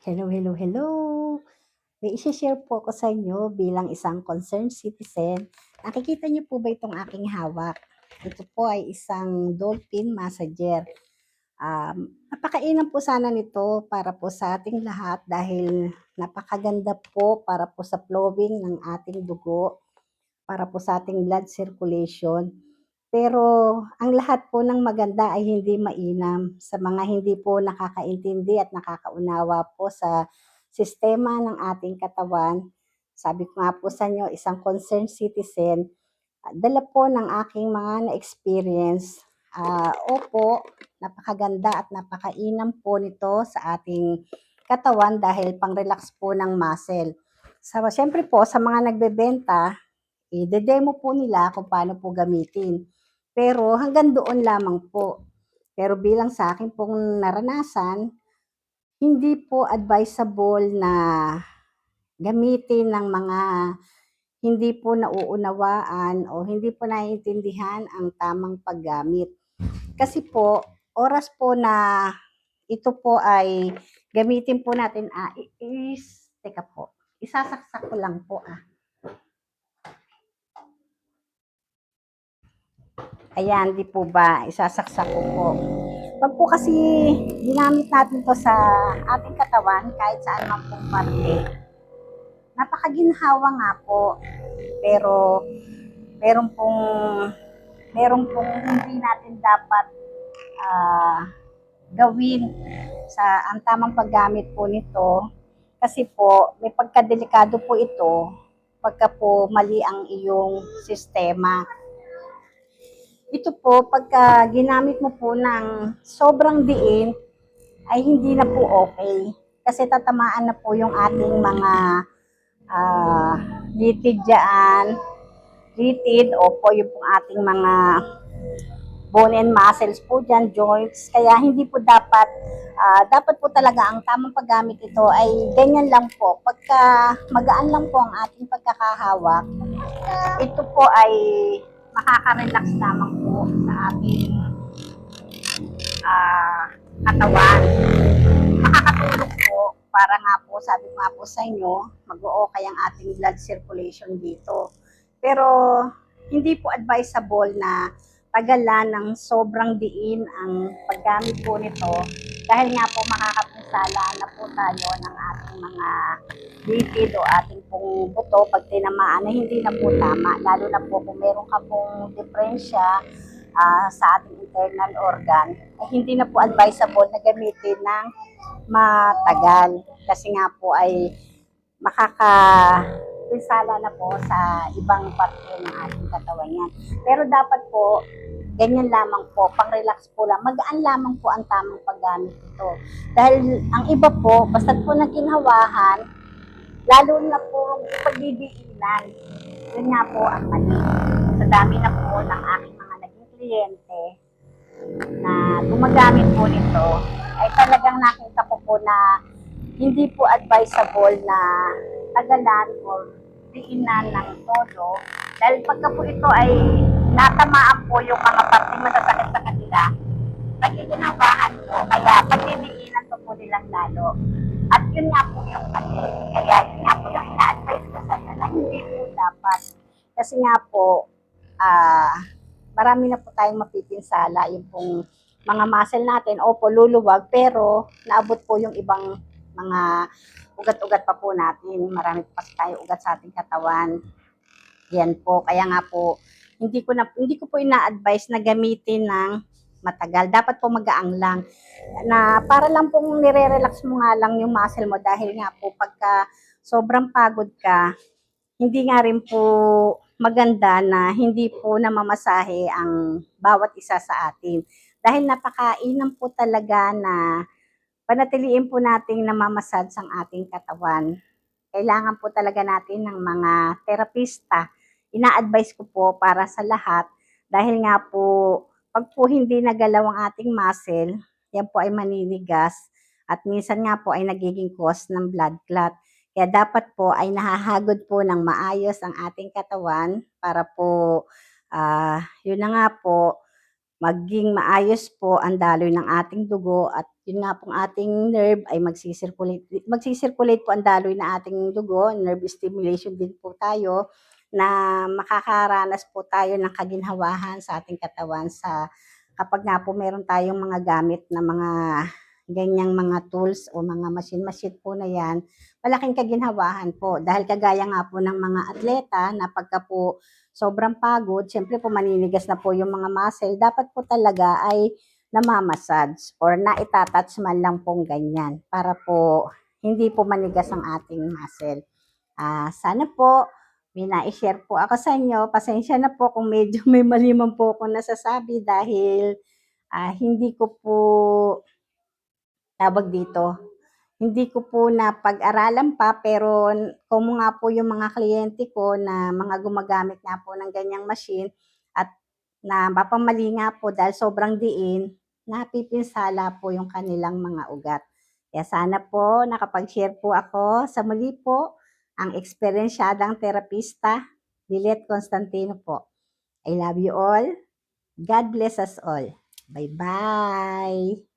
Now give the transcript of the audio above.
Hello, hello, hello. May isi-share po ako sa inyo bilang isang concerned citizen. Nakikita niyo po ba itong aking hawak? Ito po ay isang dolphin massager. Napakainam po sana nito para po sa ating lahat dahil napakaganda po para po sa flowing ng ating dugo, para po sa ating blood circulation. Pero ang lahat po ng maganda ay hindi mainam sa mga hindi po nakakaintindi at nakakaunawa po sa sistema ng ating katawan. Sabi ko nga po sa inyo, isang concerned citizen, dala po ng aking mga na-experience. Opo, napakaganda at napakainam po nito sa ating katawan dahil pang-relax po ng muscle. Siyempre po, sa mga nagbebenta, i-demo po nila kung paano po gamitin. Pero hanggang doon lamang po. Pero bilang sa akin pong naranasan, hindi po advisable na gamitin ng mga hindi po nauunawaan o hindi po naiintindihan ang tamang paggamit. Kasi po, oras po na ito po ay gamitin po natin, teka po, isasaksak ko lang po. Ayan, di po ba, isasaksak ko po. Pag po kasi ginamit natin to sa ating katawan, kahit saan man pong parte, napakaginhawa nga po. Pero meron pong hindi natin dapat ah, gawin sa ang tamang paggamit po nito kasi po may pagkadelikado po ito pagka po mali ang iyong sistema. Ito po, pagka ginamit mo po ng sobrang diin, ay hindi na po okay. Kasi tatamaan na po yung ating mga ah, litid dyan, litid o po yung pong ating mga bone and muscles po dyan, joints. Kaya hindi po dapat, dapat po talaga ang tamang paggamit ito ay ganyan lang po. Pagka magaan lang po ang ating pagkakahawak, ito po ay makaka-relax lamang po sa ating ah, katawan. Makakatulong po para nga po, sabi ko nga po sa inyo, mag-o-okay ang ating blood circulation dito. Pero hindi po advisable na tagalan ng sobrang diin ang paggamit po nito dahil nga po makakapinsala na po tayo ng ating mga lipid o ating pong buto pag tinamaan na hindi na po tama, lalo na po kung meron ka pong diferensya sa ating internal organ, ay hindi na po advisable na gamitin ng matagal. Kasi nga po ay makakapinsala na po sa ibang parte ng ating katawan yan. Pero dapat po, ganyan lamang po, pang-relax po lang, magaan lamang po ang tamang paggamit ito. Dahil ang iba po, basta po nagkinhawahan, lalo na po pagbibiinan, yun nga po ang mali. Sa dami na po ng aking mga naging kliyente na gumagamit po nito, ay talagang nakita ko po na hindi po advisable na tagalan o diinan ng todo. Dahil pagka po ito ay natamaan po yung mga parteng masasakit sa kanila, nagkikinabahan po. Kaya pagdidiinan po nilang lalo. At yun nga po yung mali. Kaya yun nga po yung ina-advise ko sa na hindi po dapat. Kasi nga po, marami na po tayong mapipinsala. Yung pong mga muscle natin, opo, luluwag, pero naabot po yung ibang mga ugat-ugat pa po natin. Marami pa tayo ugat sa ating katawan. Yan po. Kaya nga po, hindi ko po ina-advise na gamitin ng matagal. Dapat po magaang lang. Na para lang pong nire-relax mo nga lang yung muscle mo dahil nga po pagka sobrang pagod ka, hindi nga rin po maganda na hindi po namamasahe ang bawat isa sa atin. Dahil napakainam po talaga na panatiliin po nating namamassage ang ating katawan. Kailangan po talaga natin ng mga terapista. Ina-advise ko po para sa lahat dahil nga po pag po hindi nagalaw ang ating muscle, yan po ay maninigas at minsan nga po ay nagiging cause ng blood clot. Kaya dapat po ay nahahagod po ng maayos ang ating katawan para po, yun na nga po, maging maayos po ang daloy ng ating dugo at yun nga pong ating nerve ay magsisirculate po ang daloy ng ating dugo, nerve stimulation din po tayo na makakaranas po tayo ng kaginhawahan sa ating katawan kapag nga po meron tayong mga gamit na mga ganyang mga tools o mga machine po na yan, malaking kaginhawahan po. Dahil kagaya nga po ng mga atleta na pagka po sobrang pagod, siyempre po maninigas na po yung mga muscle, dapat po talaga ay namamassage or naitatouch man lang pong ganyan para po hindi po manigas ang ating muscle. Sana po may nai-share po ako sa inyo. Pasensya na po kung medyo may mali man po akong nasasabi dahil hindi ko po tawag dito, hindi ko po napag-aralan pa pero kung nga po yung mga kliyente ko na mga gumagamit nga po ng ganyang machine at napapamali nga po dahil sobrang diin, napipinsala po yung kanilang mga ugat. Kaya sana po nakapag-share po ako. Sa muli po, ang eksperyensyadang terapista, Lilet Constantino po. I love you all. God bless us all. Bye-bye.